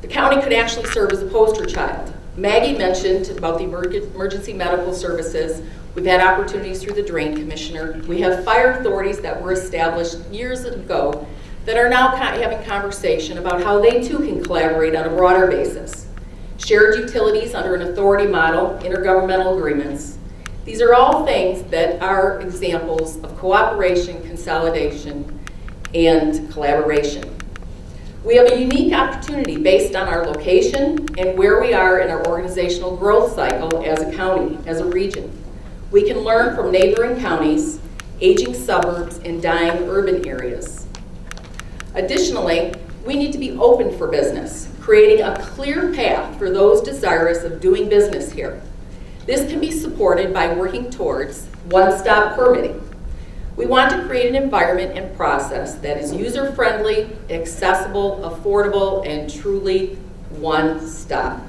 The county could actually serve as a poster child. Maggie mentioned about the emergency medical services. We've had opportunities through the Drain Commissioner. We have fire authorities that were established years ago that are now having conversation about how they too can collaborate on a broader basis. Shared utilities under an authority model, intergovernmental agreements. These are all things that are examples of cooperation, consolidation, and collaboration. We have a unique opportunity based on our location and where we are in our organizational growth cycle as a county, as a region. We can learn from neighboring counties, aging suburbs, and dying urban areas. Additionally, we need to be open for business, creating a clear path for those desirous of doing business here. This can be supported by working towards one-stop permitting. We want to create an environment and process that is user-friendly, accessible, affordable, and truly one-stop.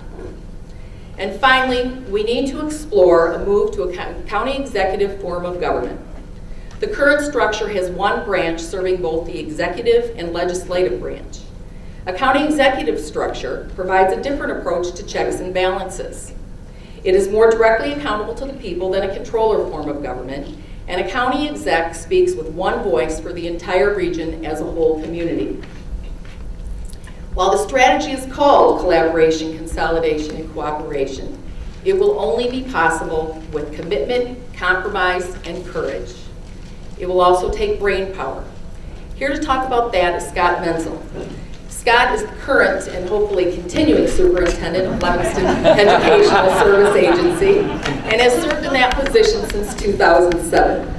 And finally, we need to explore a move to a county executive form of government. The current structure has one branch serving both the executive and legislative branch. A county executive structure provides a different approach to checks and balances. It is more directly accountable to the people than a controller form of government, and a county exec speaks with one voice for the entire region as a whole community. While the strategy is called collaboration, consolidation, and cooperation, it will only be possible with commitment, compromise, and courage. It will also take brain power. Here to talk about that is Scott Menzel. Scott is the current and hopefully continuing superintendent of Livingston Educational Service Agency and has served in that position since 2007.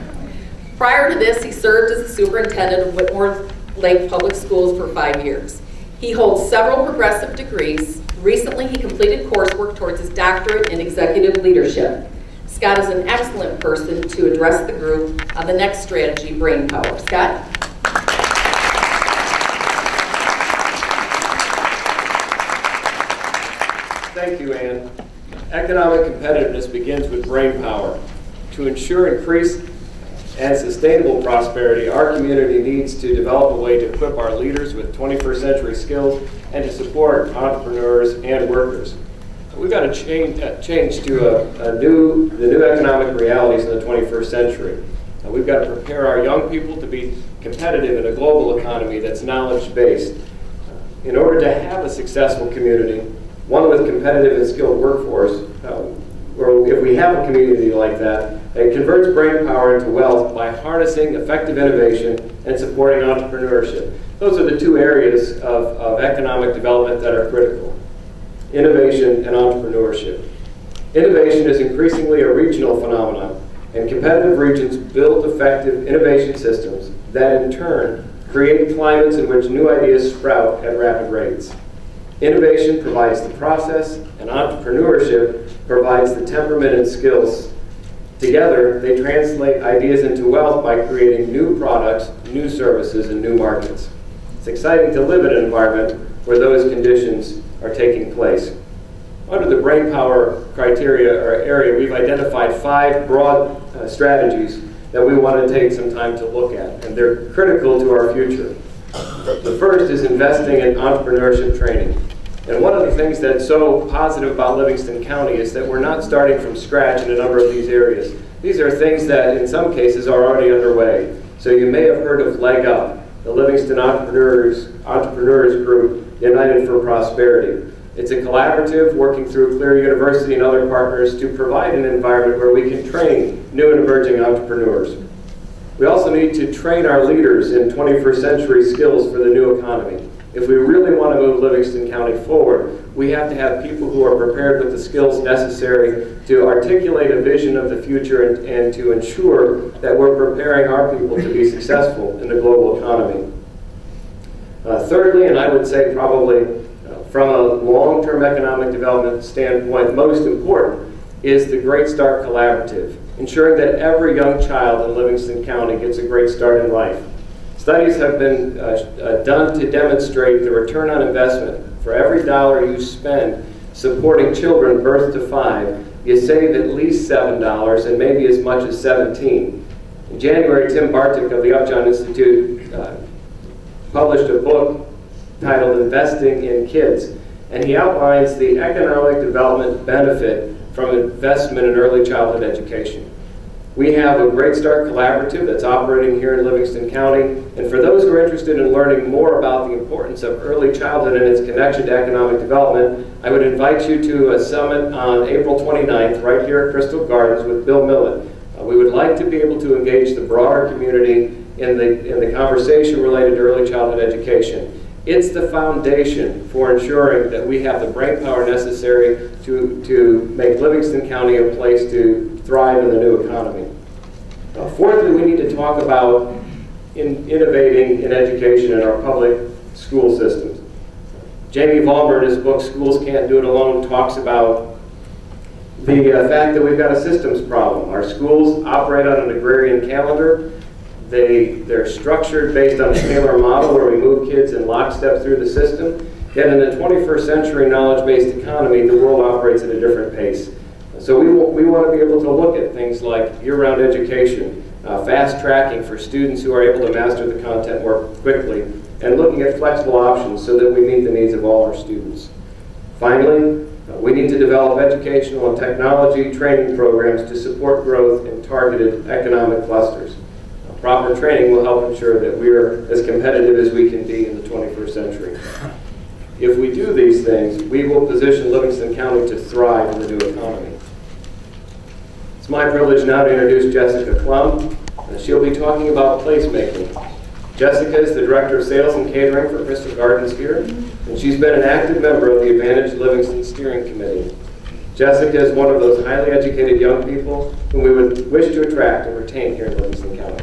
Prior to this, he served as the superintendent of Whitmore Lake Public Schools for 5 years. He holds several progressive degrees. Recently, he completed coursework towards his doctorate in executive leadership. Scott is an excellent person to address the group on the next strategy, brain power. Scott? Thank you, Ann. Economic competitiveness begins with brain power. To ensure increased and sustainable prosperity, our community needs to develop a way to equip our leaders with 21st century skills and to support entrepreneurs and workers. We've got to change to the new economic realities in the 21st century. We've got to prepare our young people to be competitive in a global economy that's knowledge-based. In order to have a successful community, one with competitive and skilled workforce, or if we have a community like that, it converts brain power into wealth by harnessing effective innovation and supporting entrepreneurship. Those are the two areas of economic development that are critical: innovation and entrepreneurship. Innovation is increasingly a regional phenomenon, and competitive regions build effective innovation systems that in turn create climates in which new ideas sprout at rapid rates. Innovation provides the process, and entrepreneurship provides the temperament and skills. Together, they translate ideas into wealth by creating new products, new services, and new markets. It's exciting to live in an environment where those conditions are taking place. Under the brain power criteria or area, we've identified 5 broad strategies that we want to take some time to look at, and they're critical to our future. The first is investing in entrepreneurship training. And one of the things that's so positive about Livingston County is that we're not starting from scratch in a number of these areas. These are things that in some cases are already underway. So you may have heard of Leg Up, the Livingston Entrepreneurs Group United for Prosperity. It's a collaborative working through Clear University and other partners to provide an environment where we can train new and emerging entrepreneurs. We also need to train our leaders in 21st century skills for the new economy. If we really want to move Livingston County forward, we have to have people who are prepared with the skills necessary to articulate a vision of the future and to ensure that we're preparing our people to be successful in the global economy. Thirdly, and I would say probably from a long-term economic development standpoint, most important is the Great Start Collaborative, ensuring that every young child in Livingston County gets a great start in life. Studies have been done to demonstrate the return on investment. For every dollar you spend supporting children birth to 5, you save at least $7 and maybe as much as 17. In January, Tim Bartik of the Upjohn Institute published a book titled Investing in Kids. and he outlines the economic development benefit from investment in early childhood education. We have a Great Start Collaborative that's operating here in Livingston County, and for those who are interested in learning more about the importance of early childhood and its connection to economic development, I would invite you to a summit on April 29th right here at Crystal Gardens with Bill Millett. We would like to be able to engage the broader community in the conversation related to early childhood education. It's the foundation for ensuring that we have the brainpower necessary to make Livingston County a place to thrive in the new economy. Fourthly, we need to talk about innovating in education in our public school systems. Jamie Vollmer, in his book, Schools Can't Do It Alone, talks about the fact that we've got a systems problem. Our schools operate on an agrarian calendar. They're structured based on a Taylor model where we move kids in lockstep through the system. Yet in the 21st century knowledge-based economy, the world operates at a different pace. So we want to be able to look at things like year-round education, fast tracking for students who are able to master the content more quickly, and looking at flexible options so that we meet the needs of all our students. Finally, we need to develop educational and technology training programs to support growth in targeted economic clusters. Proper training will help ensure that we're as competitive as we can be in the 21st century. If we do these things, we will position Livingston County to thrive in the new economy. It's my privilege now to introduce Jessica Klum. She'll be talking about placemaking. Jessica is the Director of Sales and Catering for Crystal Gardens here, and she's been an active member of the Advantage Livingston Steering Committee. Jessica is one of those highly educated young people whom we would wish to attract and retain here in Livingston County.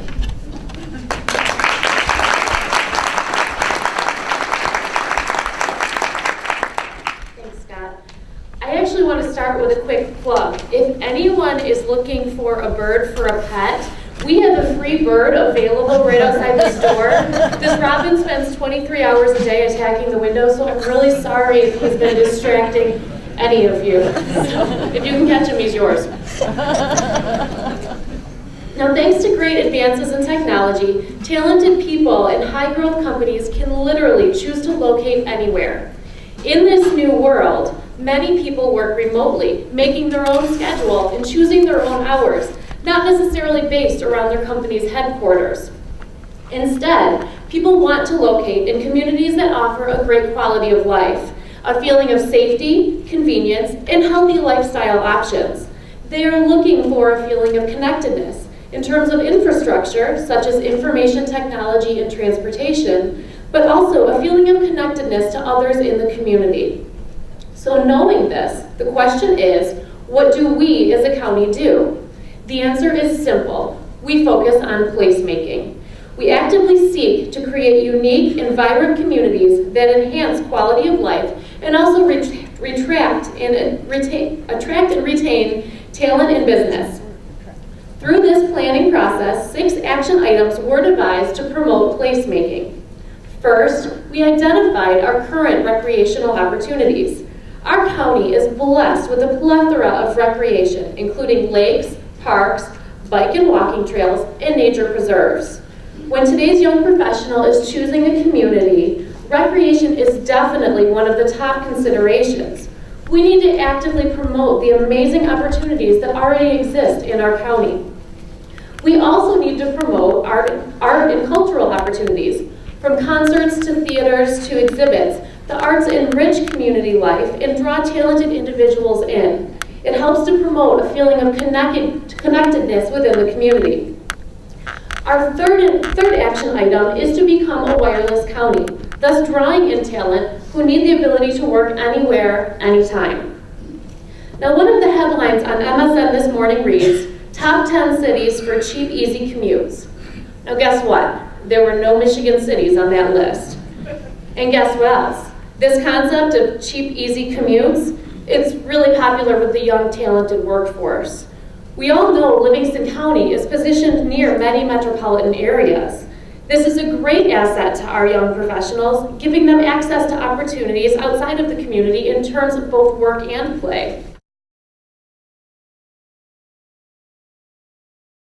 I want to start with a quick plug. If anyone is looking for a bird for a pet, we have a free bird available right outside the store. This robin spends 23 hours a day attacking the window, so I'm really sorry if he's been distracting any of you. If you can catch him, he's yours. Now, thanks to great advances in technology, talented people and high-growth companies can literally choose to locate anywhere. In this new world, many people work remotely, making their own schedule and choosing their own hours, not necessarily based around their company's headquarters. Instead, people want to locate in communities that offer a great quality of life, a feeling of safety, convenience, and healthy lifestyle options. They are looking for a feeling of connectedness in terms of infrastructure, such as information technology and transportation, but also a feeling of connectedness to others in the community. So knowing this, the question is, what do we as a county do? The answer is simple. We focus on placemaking. We actively seek to create unique and vibrant communities that enhance quality of life and also attract and retain talent in business. Through this planning process, 6 action items were devised to promote placemaking. First, we identified our current recreational opportunities. Our county is blessed with a plethora of recreation, including lakes, parks, bike and walking trails, and nature preserves. When today's young professional is choosing a community, recreation is definitely one of the top considerations. We need to actively promote the amazing opportunities that already exist in our county. We also need to promote art and cultural opportunities. From concerts to theaters to exhibits, the arts enrich community life and draw talented individuals in. It helps to promote a feeling of connectedness within the community. Our third action item is to become a wireless county, thus drawing in talent who need the ability to work anywhere, anytime. Now, one of the headlines on MSN this morning reads, Top 10 Cities for Cheap, Easy Commutes. Now guess what? There were no Michigan cities on that list. And guess what else? This concept of cheap, easy commutes, it's really popular with the young, talented workforce. We all know Livingston County is positioned near many metropolitan areas. This is a great asset to our young professionals, giving them access to opportunities outside of the community in terms of both work and play.